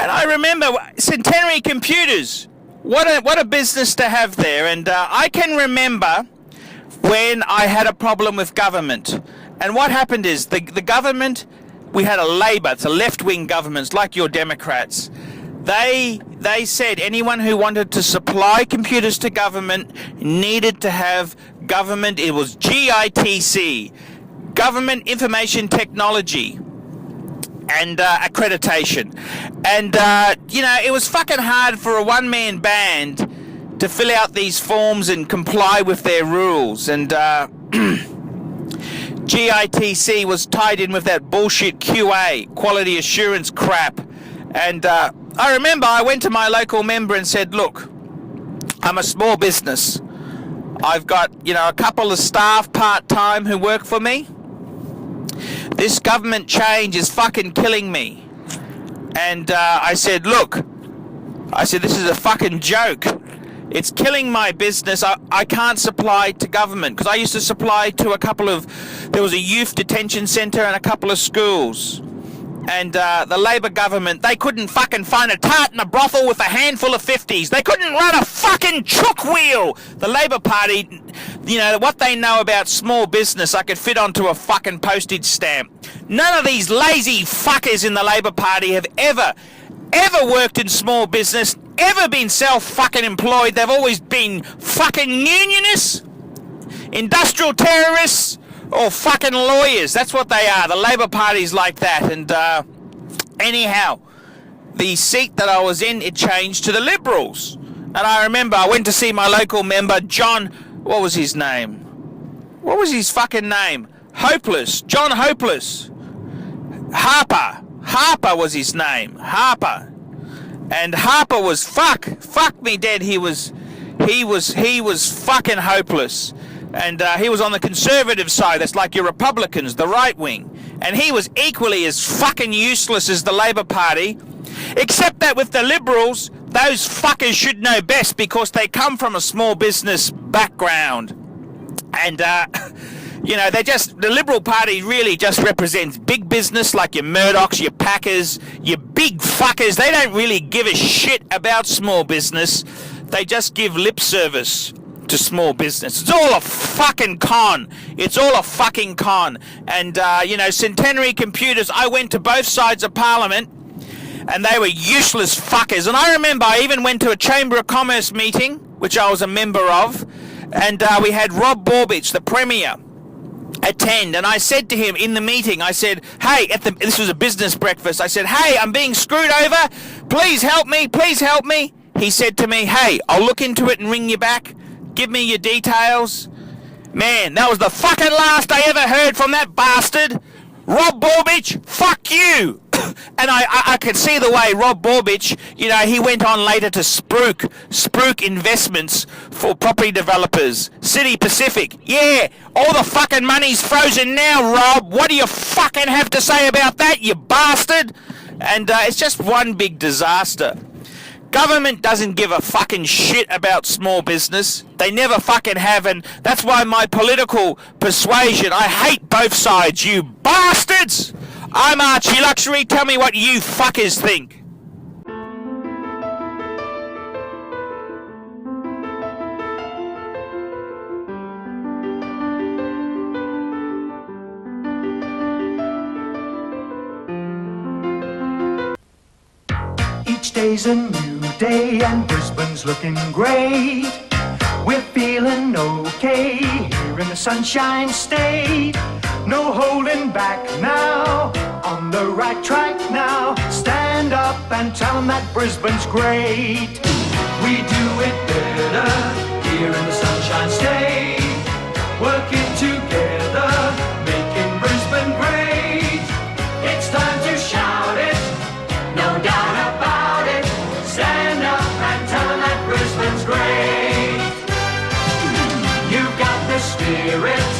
And I remember Centenary Computers. What a business to have there. And I can remember when I had a problem with government. And what happened is the government, we had a Labour, it's a left-wing government, it's like your Democrats. They said anyone who wanted to supply computers to government needed to have government, it was GITC, Government Information Technology, and accreditation. And, it was fucking hard for a one-man band to fill out these forms and comply with their rules. And GITC was tied in with that bullshit QA, quality assurance crap. And I remember I went to my local member and said, look, I'm a small business. I've got, a couple of staff part-time who work for me. This government change is fucking killing me. And I said, look, this is a fucking joke. It's killing my business. I can't supply to government, because I used to supply to there was a youth detention centre and a couple of schools. And the Labour government, they couldn't fucking find a tart in a brothel with a handful of 50s. They couldn't run a fucking chook wheel. The Labour Party, what they know about small business, I could fit onto a fucking postage stamp. None of these lazy fuckers in the Labour Party have ever worked in small business, ever been self-fucking employed. They've always been fucking unionists, industrial terrorists, or fucking lawyers. That's what they are. The Labour Party's like that. And anyhow, the seat that I was in, it changed to the Liberals. And I remember I went to see my local member, John, what was his name? What was his fucking name? Hopeless. John Hopeless. Harper was his name. Harper. And Harper was fuck me dead. He was fucking hopeless. And he was on the Conservative side. That's like your Republicans, the right wing. And he was equally as fucking useless as the Labour Party, except that with the Liberals, those fuckers should know best, because they come from a small business background. And, the Liberal Party really just represents big business, like your Murdochs, your Packers, your big fuckers. They don't really give a shit about small business. They just give lip service to small business. It's all a fucking con. It's all a fucking con. And, Centenary Computers, I went to both sides of Parliament, and they were useless fuckers. And I remember I even went to a Chamber of Commerce meeting, which I was a member of, and we had Rob Borbidge, the Premier, attend. And I said to him in the meeting, I said, hey, this was a business breakfast, I said, hey, I'm being screwed over. Please help me. Please help me. He said to me, hey, I'll look into it and ring you back. Give me your details. Man, that was the fucking last I ever heard from that bastard. Rob Borbidge, fuck you. And I could see the way Rob Borbidge, he went on later to Spruik Investments for property developers, City Pacific. Yeah, all the fucking money's frozen now, Rob. What do you fucking have to say about that, you bastard? And it's just one big disaster. Government doesn't give a fucking shit about small business. They never fucking have, and that's why my political persuasion, I hate both sides, you bastards! I'm ARCHIELUXURY, tell me what you fuckers think. Each day's a new day and Brisbane's looking great. We're feeling okay here in the Sunshine State. No holding back now, on the right track now. Stand up and tell them that Brisbane's great. We do it better here in the Sunshine State. Working together, making Brisbane great. It's time to shout it, no doubt about it. Stand up and tell them that Brisbane's great. You've got the spirit,